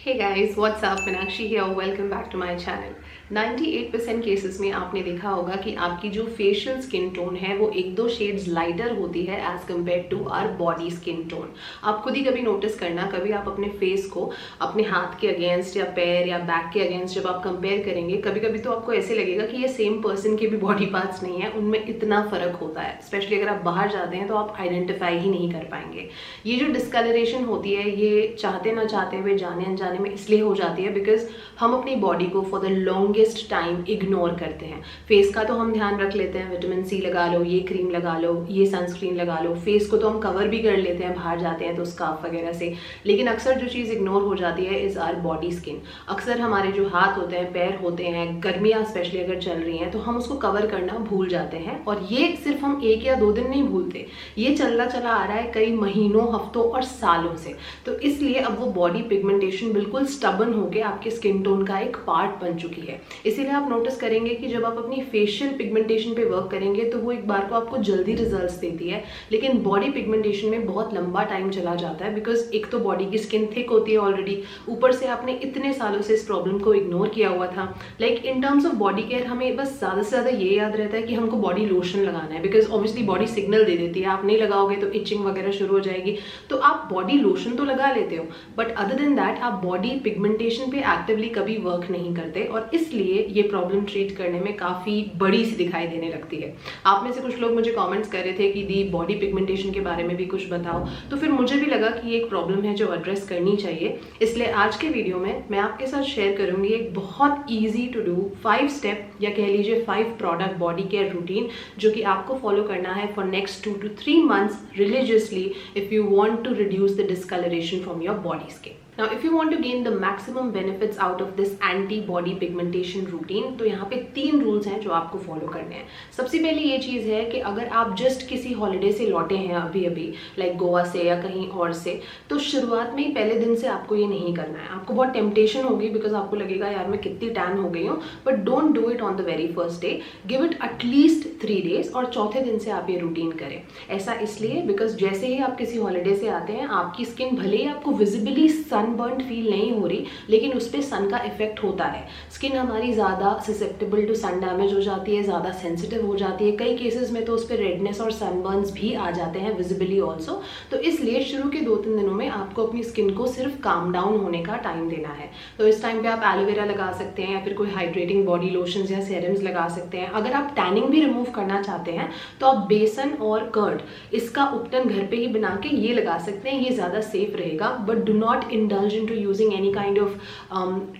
Hey guys, what's up? Meenakshi here. Welcome back to my channel. 98% cases में आपने देखा होगा कि आपकी जो फेशियल स्किन टोन है वो एक दो शेड्स लाइटर होती है as compare to our body skin tone. आप खुद ही कभी नोटिस करना, कभी आप अपने फेस को अपने हाथ के अगेंस्ट या पैर या बैक के अगेंस्ट जब आप कंपेयर करेंगे, कभी कभी तो आपको ऐसे लगेगा कि ये सेम पर्सन के भी बॉडी पार्ट्स नहीं है, उनमें इतना फर्क होता है। स्पेशली अगर आप बाहर जाते हैं तो आप आइडेंटिफाई ही नहीं कर पाएंगे। ये जो डिस्कलरेशन होती है ये चाहते ना चाहते हुए जाने अनजाने में इसलिए हो जाती है बिकॉज हम अपनी बॉडी को for the longest time ignore करते हैं। फेस का तो हम ध्यान रख लेते हैं, विटामिन सी लगा लो, ये क्रीम लगा लो, ये सनस्क्रीन लगा लो, फेस को तो हम कवर भी कर लेते हैं बाहर जाते हैं तो स्कार्फ वगैरह से। लेकिन अक्सर जो चीज़ इग्नोर हो जाती है इज़ आवर बॉडी स्किन। अक्सर हमारे जो हाथ होते हैं, पैर होते हैं, गर्मियाँ स्पेशली अगर चल रही हैं तो हम उसको कवर करना भूल जाते हैं। और ये सिर्फ हम एक या दो दिन नहीं भूलते, ये चलता चला आ रहा है कई महीनों, हफ्तों और सालों से। तो इसलिए अब वो बॉडी पिगमेंटेशन बिल्कुल स्टबन होकर आपके स्किन टोन का एक पार्ट बन चुकी है। इसीलिए आप नोटिस करेंगे कि जब आप अपनी फेशियल पिगमेंटेशन पे वर्क करेंगे तो वो एक बार को आपको जल्दी रिजल्ट्स देती है, लेकिन बॉडी पिगमेंटेशन में बहुत लंबा टाइम चला जाता है बिकॉज एक तो बॉडी की स्किन थिक होती है ऑलरेडी, ऊपर से आपने इतने सालों से इस प्रॉब्लम को इग्नोर किया हुआ था। Like in terms of body care हमें बस ज़्यादा से ज़्यादा ये याद रहता है कि हमको बॉडी लोशन लगाना है बिकॉज ऑब्वियसली बॉडी सिग्नल दे देती है, आप नहीं लगाओगे तो इचिंग वगैरह शुरू हो जाएगी, तो आप बॉडी लोशन तो लगा लेते हो बट अदर देन दैट आप बॉडी पिगमेंटेशन पे एक्टिवली कभी वर्क नहीं करते और इसलिए ये प्रॉब्लम ट्रीट करने में काफ़ी बड़ी सी दिखाई देने लगती है। आप में से कुछ लोग मुझे कमेंट्स कर रहे थे कि दी बॉडी पिगमेंटेशन के बारे में भी कुछ बताओ, तो फिर मुझे भी लगा कि ये एक प्रॉब्लम है जो एड्रेस करनी चाहिए। इसलिए आज के वीडियो में मैं आपके साथ शेयर करूंगी एक बहुत ईजी टू डू 5 स्टेप या कह लीजिए 5 प्रोडक्ट बॉडी केयर रूटीन जो कि आपको फॉलो करना है for next 2 to 3 months religiously if you want to reduce the discoloration from your body skin. Now, if you want to gain the maximum benefits out of this anti-body pigmentation routine, तो यहाँ पे 3 rules हैं जो आपको follow करने हैं। सबसे पहली ये चीज़ है कि अगर आप जस्ट किसी हॉलीडे से लौटे हैं अभी अभी, लाइक गोवा से या कहीं और से, तो शुरुआत में ही पहले दिन से आपको ये नहीं करना है। आपको बहुत टेम्पटेशन होगी बिकॉज आपको लगेगा यार मैं कितनी टैन हो गई हूँ, but don't do it on the very first day, give it at least 3 days और चौथे दिन से आप ये रूटीन करें। ऐसा इसलिए बिकॉज जैसे ही आप किसी हॉलीडे से आते हैं आपकी स्किन भले ही आपको विजिबली सनबर्न फील नहीं हो रही लेकिन उस पर सन का इफेक्ट होता है। स्किन हमारी ज़्यादा ससेप्टेबल टू सन डैमेज हो जाती है, ज़्यादा सेंसिटिव हो जाती है, कई केसेस में तो उस पर रेडनेस और सनबर्न्स भी आ जाते हैं विजिबली ऑल्सो। तो इसलिए शुरू के 2-3 दिनों में आपको अपनी स्किन को सिर्फ काम डाउन होने का टाइम देना है। तो इस टाइम पे आप एलोवेरा लगा सकते हैं या फिर कोई हाइड्रेटिंग बॉडी लोशंस या सेरम्स लगा सकते हैं। अगर आप टैनिंग भी रिमूव करना चाहते हैं तो आप बेसन और कर्ड इसका उपटन घर पे ही बना के ये लगा सकते हैं, ये ज़्यादा सेफ रहेगा। But do not indulge in using any kind of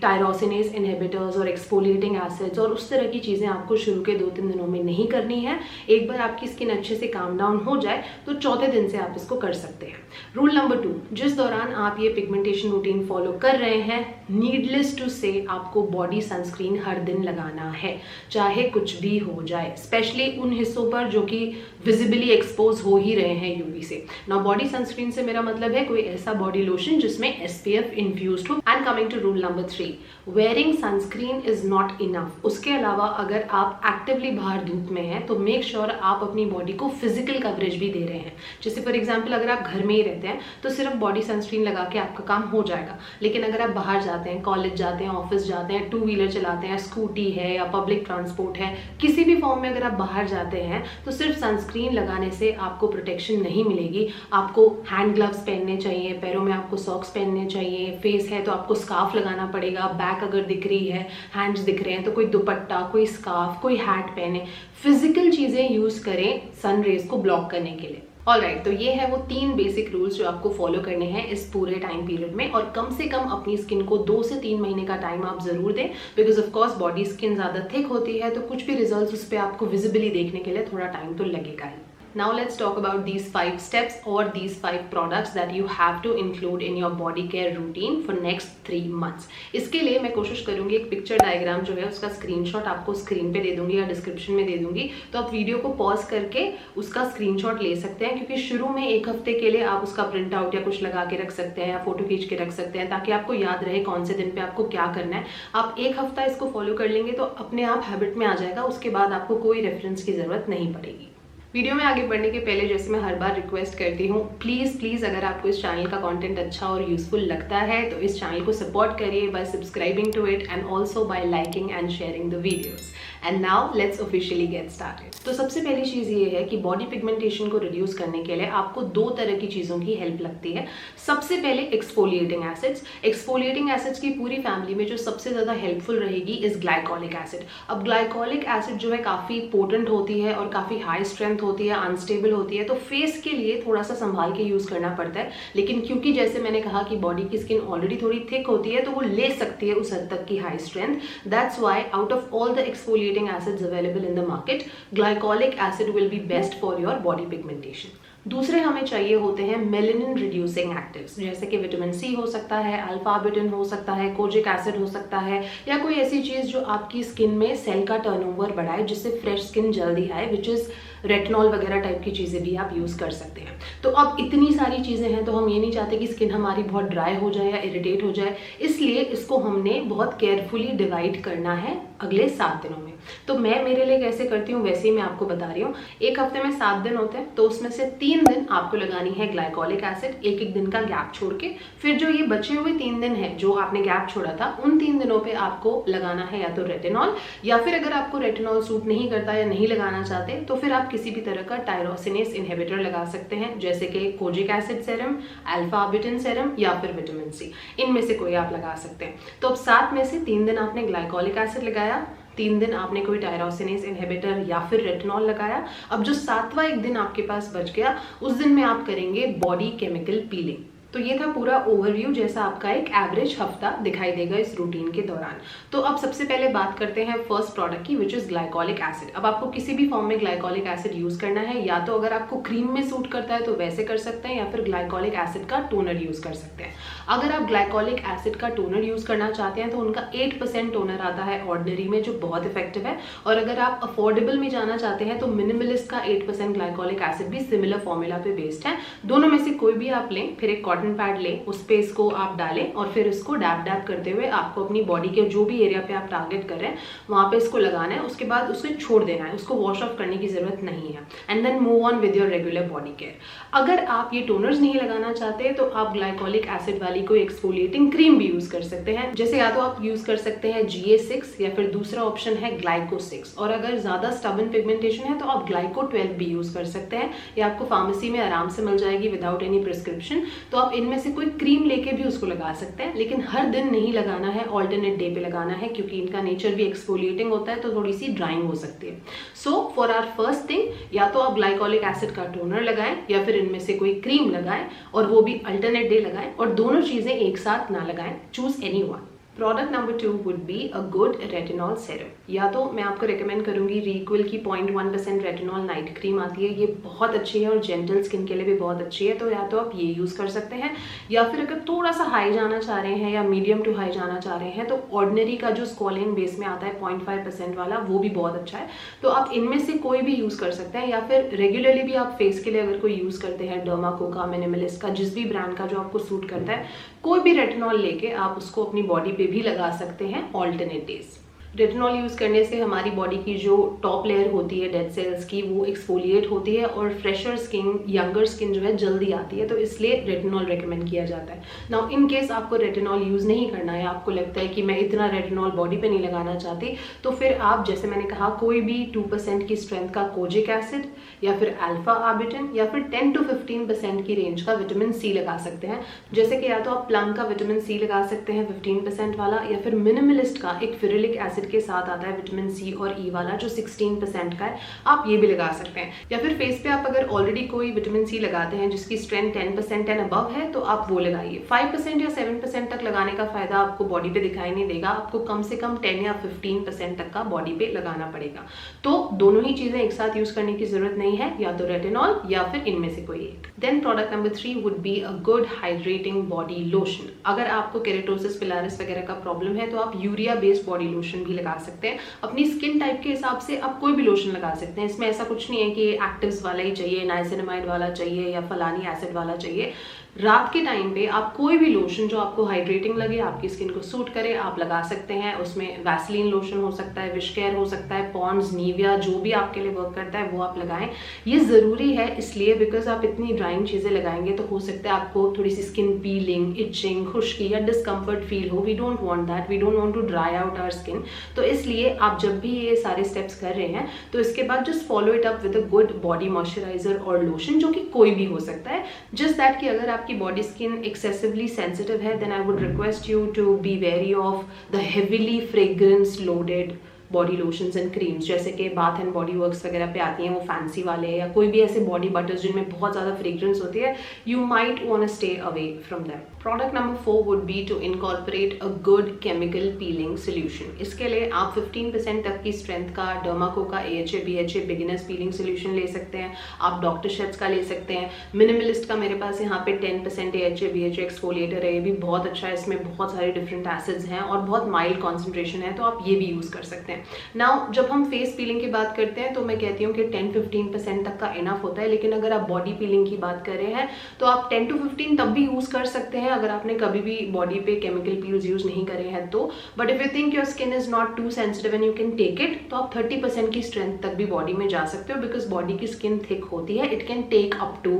tyrosinase inhibitors और exfoliating acids और उस तरह की चीज़ें आपको शुरू के 2-3 दिनों में नहीं करनी है। एक बार आपकी स्किन अच्छे से काम डाउन हो जाए तो चौथे दिन से आप इसको कर सकते हैं। रूल नंबर 2, जिस दौरान आप ये पिगमेंटेशन रूटीन फॉलो कर रहे हैं, नीडलेस टू से आपको बॉडी सनस्क्रीन हर दिन लगाना है, चाहे कुछ भी हो जाए, स्पेशली उन हिस्सों पर जो कि विजिबली एक्सपोज हो ही रहे हैं यूवी से। ना बॉडी सनस्क्रीन से मेरा मतलब है कोई ऐसा बॉडी लोशन जिसमें SPF इन्फ्यूज्ड हो। And coming to rule number 3, wearing sunscreen is not enough. उसके अलावा अगर आप एक्टिवली बाहर धूप में हैं तो मेक श्योर आप अपनी बॉडी को फिजिकल कवरेज भी दे रहे हैं। जैसे फॉर एग्जांपल अगर आप घर में ही रहते हैं तो सिर्फ बॉडी सनस्क्रीन लगा के आपका काम हो जाएगा, लेकिन अगर आप बाहर जाते हैं, कॉलेज जाते हैं, ऑफिस जाते हैं, 2 व्हीलर चलाते हैं, स्कूटी है या पब्लिक ट्रांसपोर्ट है, किसी भी फॉर्म में अगर आप बाहर जाते हैं तो सिर्फ सनस्क्रीन लगाने से आपको प्रोटेक्शन नहीं मिलेगी। आपको हैंड ग्लव्स पहनने चाहिए, पैरों में आपको सॉक्स पहनने चाहिए, फेस है तो आपको स्कार्फ लगाना पड़ेगा, बैक अगर दिख रही है, हैंड्स दिख रहे हैं तो कोई दुपट्टा, कोई स्कार्फ, कोई हैट पहने। फिजिकल चीज़ें यूज़ करें सन रेज को ब्लॉक करने के लिए। ऑलराइट, तो ये है वो 3 बेसिक रूल्स जो आपको फॉलो करने हैं इस पूरे टाइम पीरियड में, और कम से कम अपनी स्किन को 2 से 3 महीने का टाइम आप जरूर दें because of course body skin ज़्यादा थिक होती है तो कुछ भी रिजल्ट्स उस पर आपको विजिबली देखने के लिए थोड़ा टाइम तो लगेगा ही। Now let's talk about these 5 steps or these 5 products that you have to include in your body care routine for next 3 months. इसके लिए मैं कोशिश करूंगी एक पिक्चर डायग्राम जो है उसका स्क्रीनशॉट आपको स्क्रीन पे दे दूंगी या डिस्क्रिप्शन में दे दूंगी, तो आप वीडियो को पॉज करके उसका स्क्रीनशॉट ले सकते हैं क्योंकि शुरू में 1 हफ्ते के लिए आप उसका प्रिंट आउट या कुछ लगा के रख सकते हैं या फोटो खींच के रख सकते हैं ताकि आपको याद रहे कौन से दिन पे आपको क्या करना है। आप 1 हफ्ता इसको फॉलो कर लेंगे तो अपने आप हैबिट में आ जाएगा, उसके बाद आपको कोई रेफरेंस की जरूरत नहीं पड़ेगी। वीडियो में आगे बढ़ने के पहले जैसे मैं हर बार रिक्वेस्ट करती हूँ, प्लीज़ अगर आपको इस चैनल का कंटेंट अच्छा और यूजफुल लगता है तो इस चैनल को सपोर्ट करिए by subscribing to it and also by liking and sharing the videos. And now let's officially get started. तो सबसे पहली चीज़ ये है कि बॉडी पिगमेंटेशन को रिड्यूस करने के लिए आपको दो तरह की चीज़ों की हेल्प लगती है। सबसे पहले एक्सफोलिएटिंग एसिड्स। एक्सफोलिएटिंग एसिड्स की पूरी फैमिली में जो सबसे ज़्यादा हेल्पफुल रहेगी इज ग्लाइकोलिक एसिड। अब ग्लाइकोलिक एसिड जो है काफ़ी पोटेंट होती है और काफ़ी हाई स्ट्रेंथ होती है, अनस्टेबल होती है, तो फेस के लिए थोड़ा सा संभाल के यूज़ करना पड़ता है। लेकिन क्योंकि जैसे मैंने कहा कि बॉडी की स्किन ऑलरेडी थोड़ी थिक होती है तो वो ले सकती है उस हद तक की high strength. That's why out of all the exfoliating acids available in the market, glycolic acid will be best for your body pigmentation. दूसरे हमें चाहिए होते हैं मेलेनिन रिड्यूसिंग एक्टिव्स, जैसे कि विटामिन सी हो सकता है, अल्फा बिटिन हो सकता है, कोजिक एसिड हो सकता है, या कोई ऐसी चीज़ जो आपकी स्किन में सेल का टर्नओवर बढ़ाए जिससे फ्रेश स्किन जल्दी आए, विच इज़ रेटिनॉल वगैरह टाइप की चीज़ें भी आप यूज़ कर सकते हैं। तो अब इतनी सारी चीज़ें हैं तो हम ये नहीं चाहते कि स्किन हमारी बहुत ड्राई हो जाए या इरिटेट हो जाए, इसलिए इसको हमने बहुत केयरफुली डिवाइड करना है अगले 7 दिनों में। तो मैं मेरे लिए कैसे करती हूँ वैसे ही मैं आपको बता रही हूँ। एक हफ्ते में 7 दिन होते हैं तो उसमें से 3 दिन आपको लगानी है ग्लाइकोलिक एसिड, एक दिन का गैप छोड़ के। फिर जो ये बचे हुए 3 दिन है जो आपने गैप छोड़ा था, उन 3 दिनों पे आपको लगाना है या तो रेटिनॉल, या फिर अगर आपको रेटिनॉल सूट नहीं करता या नहीं लगाना चाहते तो फिर आप किसी भी तरह का टायरोसिनेस इनहिबिटर लगा सकते हैं, जैसे कि कोजिक एसिड सेरम, अल्फा बिटिन सेरम या फिर विटामिन सी, इनमें से कोई आप लगा सकते हैं। तो अब 7 में से 3 दिन आपने ग्लाइकोलिक एसिड लगाया, 3 दिन आपने कोई टायरोसिनेस इनहिबिटर या फिर रेटिनॉल लगाया। अब जो 7वां एक दिन आपके पास बच गया, उस दिन में आप करेंगे बॉडी केमिकल पीलिंग। तो ये था पूरा ओवरव्यू जैसा आपका एक एवरेज हफ्ता दिखाई देगा इस रूटीन के दौरान। तो अब सबसे पहले बात करते हैं फर्स्ट प्रोडक्ट की, विच इज ग्लाइकोलिक एसिड। अब आपको किसी भी फॉर्म में ग्लाइकोलिक एसिड यूज करना है, या तो अगर आपको क्रीम में सूट करता है तो वैसे कर सकते हैं, या फिर ग्लाइकोलिक एसिड का टोनर यूज कर सकते हैं। अगर आप ग्लाइकोलिक एसिड का टोनर यूज करना चाहते हैं तो उनका 8% टोनर आता है ऑर्डिनरी में, जो बहुत इफेक्टिव है। और अगर आप अफोर्डेबल में जाना चाहते हैं तो मिनिमलिस्ट का 8% ग्लाइकोलिक एसिड भी सिमिलर फॉर्मूला पे बेस्ड है। दोनों में से कोई भी आप लें, फिर एक कॉटन पैड लें, उस पे इसको आप डालें और फिर इसको डैब डैब करते हुए आपको अपनी बॉडी के जो भी एरिया पे आप टारगेट कर रहे हैं वहां पे इसको लगाना है। उसके बाद उसे छोड़ देना है, उसको वॉश ऑफ करने की जरूरत नहीं है, and then move on with your regular body care. अगर आप ये टोनर्स नहीं लगाना चाहते तो आप ग्लाइकोलिक एसिड वाली कोई एक्सफोलिएटिंग क्रीम भी यूज कर सकते हैं, जैसे या तो आप यूज कर सकते हैं GA6 या फिर दूसरा ऑप्शन है ग्लाइको 6। और अगर ज्यादा स्टबन पिगमेंटेशन है तो आप ग्लाइको 12 भी यूज कर सकते हैं, ये आपको फार्मेसी में आराम से मिल जाएगी विदाउट एनी प्रिस्क्रिप्शन। तो आप इनमें से कोई क्रीम लेके भी उसको लगा सकते हैं, लेकिन हर दिन नहीं लगाना है, ऑल्टरनेट डे पे लगाना है, क्योंकि इनका नेचर भी एक्सफोलिएटिंग होता है तो थोड़ी सी ड्राइंग हो सकती है। So for our first thing, या तो आप ग्लाइकोलिक एसिड का टोनर लगाएं या फिर इनमें से कोई क्रीम लगाएं, और वो भी अल्टरनेट डे लगाएं, और दोनों चीजें एक साथ ना लगाएं। Choose any one. Product number 2 would be a good retinol serum. या तो मैं आपको रिकमेंड करूंगी रिक्विल की 0.1% रेटिनॉल नाइट क्रीम आती है, ये बहुत अच्छी है और जेंटल स्किन के लिए भी बहुत अच्छी है, तो या तो आप ये यूज कर सकते हैं, या फिर अगर थोड़ा सा हाई जाना चाह रहे हैं या मीडियम टू हाई जाना चाह रहे हैं तो ऑर्डिनरी का जो स्कोलिन बेस में आता है 0.5% वाला, वो भी बहुत अच्छा है। तो आप इनमें से कोई भी यूज कर सकते हैं, या फिर रेगुलरली भी आप फेस के लिए अगर कोई यूज करते हैं डर्माको का, मिनिमलिस्ट का, जिस भी ब्रांड का जो आपको सूट करता है, कोई भी रेटिनॉल लेके आप उसको अपनी बॉडी पे भी लगा सकते हैं ऑल्टरनेट डेज। रेटिनॉल यूज करने से हमारी बॉडी की जो टॉप लेयर होती है डेड सेल्स की, वो एक्सफोलिएट होती है और फ्रेशर स्किन, यंगर स्किन जो है जल्दी आती है, तो इसलिए रेटिनॉल रेकमेंड किया जाता है। नाउ इन केस आपको रेटिनॉल यूज नहीं करना है, आपको लगता है कि मैं इतना रेटिनॉल बॉडी पे नहीं लगाना चाहती, तो फिर आप जैसे मैंने कहा कोई भी 2% की स्ट्रेंथ का कोजिक एसिड या फिर अल्फा आर्बिटिन या फिर 10 to 15% की रेंज का विटामिन सी लगा सकते हैं, जैसे कि या तो आप प्लम का विटामिन सी लगा सकते हैं 15% वाला, या फिर मिनिमलिस्ट का एक फेरुलिक एसिड के साथ आता है विटामिन सी और ई वाला जो 16% का है, आप ये भी लगा सकते हैं। या फिर फेस पे आप अगर ऑलरेडी कोई विटामिन सी लगाते हैं जिसकी स्ट्रेंथ 10% एंड अबव है तो आप वो लगाइए। 5% या 7% तक लगाने का फायदा आपको बॉडी पे दिखाई नहीं देगा, आपको कम से कम 10 या 15% तक का बॉडी पे लगाना पड़ेगा। तो दोनों ही चीजें एक साथ यूज करने की जरूरत नहीं है, या तो रेटिनॉल या फिर इनमें से कोई एक। Then product number 3 would be a good hydrating body lotion. अगर आपको केरेटोसिस पिलारिस वगैरह का प्रॉब्लम है तो आप यूरिया बेस्ड बॉडी लोशन भी लगा सकते हैं। अपनी स्किन टाइप के हिसाब से आप कोई भी लोशन लगा सकते हैं, इसमें ऐसा कुछ नहीं है कि एक्टिव्स वाला ही चाहिए, नाइसिनामाइड वाला चाहिए या फलानी एसिड वाला चाहिए। रात के टाइम पे आप कोई भी लोशन जो आपको हाइड्रेटिंग लगे, आपकी स्किन को सूट करे, आप लगा सकते हैं। उसमें वैसलीन लोशन हो सकता है, विश केयर हो सकता है, पॉन्ड्स, निविया, जो भी आपके लिए वर्क करता है वो आप लगाएं। ये ज़रूरी है इसलिए बिकॉज आप इतनी ड्राइंग चीज़ें लगाएंगे तो हो सकता है आपको थोड़ी सी स्किन पीलिंग, इचिंग, खुश्की या डिस्कम्फर्ट फील हो। We don't want that, we don't want to dry out our skin. तो इसलिए आप जब भी ये सारे स्टेप्स कर रहे हैं तो इसके बाद just follow it up with a good body moisturiser और लोशन, जो कि कोई भी हो सकता है। जस्ट दैट कि अगर आपकी बॉडी स्किन excessively sensitive है, then I would request you to be wary of the heavily fragrance loaded body lotions and creams, जैसे कि बाथ एंड बॉडी वर्क्स वगैरह पे आती हैं वो फैंसी वाले, या कोई भी ऐसे बॉडी बटर्स जिनमें बहुत ज़्यादा फ्रेग्रेंस होती है। You might want to stay away from them. Product number 4 would be to incorporate a good chemical peeling solution. इसके लिए आप 15% तक की स्ट्रेंथ का डर्माको का AHA BHA beginners peeling solution ले सकते हैं। आप डॉक्टर शेट्स का ले सकते हैं। मिनिमलिस्ट का मेरे पास यहाँ पे 10% AHA BHA एक्सफोलिएटर है, ये भी बहुत अच्छा है। इसमें बहुत सारे डिफरेंट एसिड्स हैं और बहुत माइल्ड कॉन्सेंट्रेशन है, तो आप ये भी यूज़ कर सकते हैं। नाउ जब हम फेस पीलिंग की बात करते हैं तो मैं कहती हूँ कि 10-15% तक का इनफ होता है, लेकिन अगर आप बॉडी पीलिंग की बात कर रहे हैं तो आप 10 to 15 तब भी यूज कर सकते हैं अगर आपने कभी भी बॉडी पे केमिकल पील्स यूज नहीं करे हैं तो। But if you think your skin is not too sensitive and you can take it, तो आप 30% की स्ट्रेंथ तक भी बॉडी में जा सकते हो, बिकॉज बॉडी की स्किन थिक होती है। It can take up to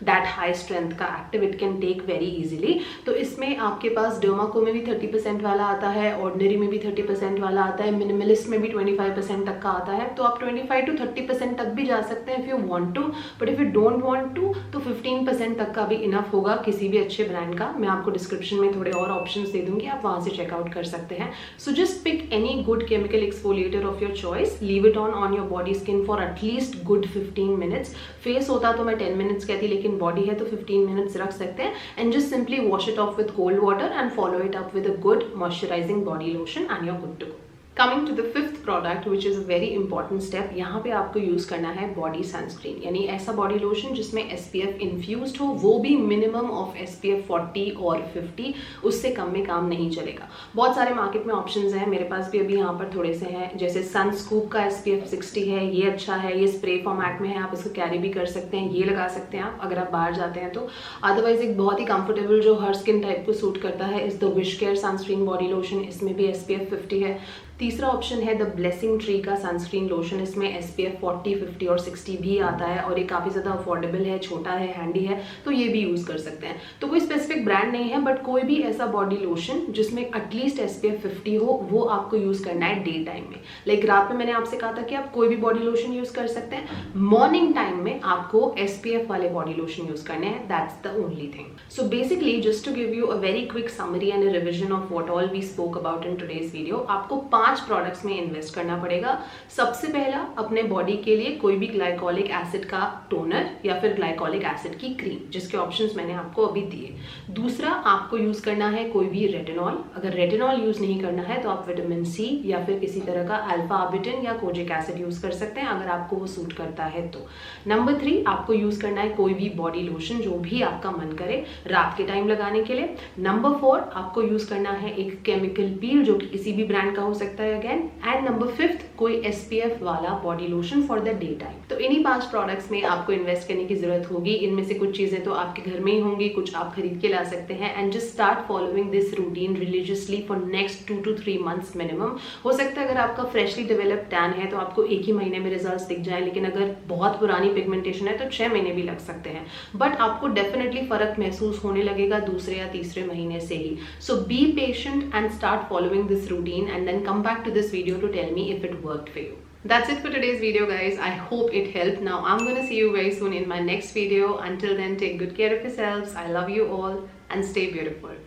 that high strength का active, it can take very easily. तो इसमें आपके पास डर्माको में भी 30% वाला आता है, ऑर्डिनरी में भी 30% वाला आता है, मिनिमलिस्ट में भी 25% तक का आता है। तो आप 25 to 30% तक भी जा सकते हैं if you want to, but if you don't want to तो 15% तक का भी इनफ होगा किसी भी अच्छे ब्रांड का। मैं आपको डिस्क्रिप्शन में थोड़े और ऑप्शंस दे दूंगी, आप वहां से चेकआउट कर सकते हैं। So just pick any good chemical exfoliator of your choice, leave it on your body skin for at least good 15 minutes. Face होता तो मैं 10 मिनट्स कहती, लेकिन बॉडी है तो 15 मिनट्स रख सकते हैं। And just simply wash it off with cold water and follow it up with a good moisturising body lotion and you are good to go. Coming to the 5th product which is a very important step, यहाँ पे आपको use करना है body sunscreen, यानी ऐसा body lotion जिसमें SPF infused हो, वो भी मिनिमम ऑफ SPF 40 और 50, उससे कम में काम नहीं चलेगा। बहुत सारे मार्केट में ऑप्शंस हैं, मेरे पास भी अभी यहाँ पर थोड़े से हैं, जैसे सनस्कूप का SPF 60 है, ये अच्छा है, ये स्प्रे फॉर्मेट में है, आप इसको कैरी भी कर सकते हैं, ये लगा सकते हैं आप अगर आप बाहर जाते हैं तो। अदरवाइज एक बहुत ही कंफर्टेबल जो हर स्किन टाइप को सूट करता है is the wish care sunscreen body lotion, इसमें भी SPF 50 है। तीसरा ऑप्शन है द ब्लेसिंग ट्री का सनस्क्रीन लोशन, इसमें SPF 40, 50 और 60 भी आता है और ये काफ़ी ज़्यादा अफोर्डेबल है, छोटा है, हैंडी है, तो ये भी यूज़ कर सकते हैं। तो कोई स्पेसिफिक ब्रांड नहीं है, बट कोई भी ऐसा बॉडी लोशन जिसमें एटलीस्ट SPF 50 हो वो आपको यूज़ करना है डे टाइम में। लाइक रात में मैंने आपसे कहा था कि आप कोई भी बॉडी लोशन यूज़ कर सकते हैं, मॉर्निंग टाइम में आपको SPF वाले बॉडी लोशन यूज़ करने हैं, that's the only thing. So basically just to give you a very quick summary and a revision of what all we spoke about in today's video, आपको 5 products में invest करना पड़ेगा। सबसे पहला, अपने body के लिए कोई भी ग्लाइकोलिक एसिड का टोनर या फिर ग्लाइकोलिक एसिड की क्रीम, जिसके ऑप्शंस मैंने आपको अभी दिए। दूसरा, आपको यूज करना है कोई भी रेटिनॉल। अगर रेटिनॉल यूज नहीं करना है तो आप विटामिन C या फिर किसी तरह का अल्फा आर्बिटिन या कोजिक एसिड यूज कर सकते हैं अगर आपको वो सूट करता है तो। नंबर 3, आपको यूज करना है कोई भी बॉडी लोशन जो भी आपका मन करे रात के टाइम लगाने के लिए। नंबर 4, आपको यूज करना है एक केमिकल पील जो कि किसी भी ब्रांड का हो सकता है अगेन। एंड नंबर 5, कोई SPF वाला body lotion for the day time. तो इन्हीं 5 प्रोडक्ट्स में आपको इन्वेस्ट करने की जरूरत होगी। इनमें से कुछ चीजें तो आपके घर में ही होंगी, कुछ आप खरीद के ला सकते हैं। And just start following this routine religiously for next 2 to 3 months minimum. हो सकता है अगर आपका फ्रेशली डेवलप्ड टैन है तो आपको 1 ही महीने में रिजल्ट्स दिख जाए, लेकिन अगर बहुत पुरानी पिगमेंटेशन है तो 6 महीने भी लग सकते हैं, बट आपको डेफिनेटली फर्क महसूस होने लगेगा दूसरे या तीसरे महीने से ही। So be patient and start following this routine and then come back to this video to tell me if it worked for you. That's it for today's video, guys. I hope it helped. Now I'm gonna see you very soon in my next video. Until then, take good care of yourselves. I love you all and stay beautiful.